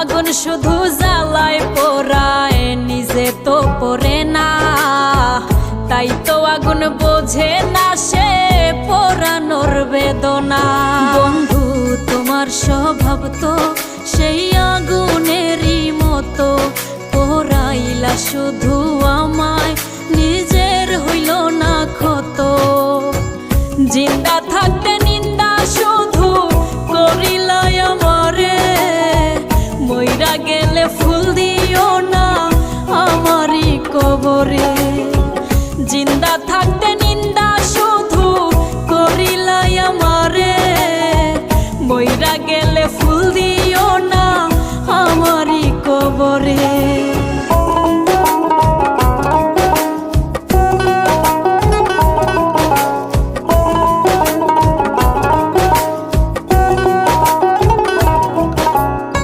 আগুন শুধু জ্বালায় পোড়ায়, নিজে তো পড়ে না, তাই তো আগুন বোঝে না সে পোড়ানোর বেদনা। বন্ধু তোমার স্বভাব তো সেই আগুনেরই মতো, পোড়াইলা শুধু আমায়, নিজের হইল না ক্ষত। জিন্দা থাকতে নিন্দা শুধু করিলাই আমারে, মইরা গেলে ফুল দিও না আমারই কবরে। জিন্দা থাকতে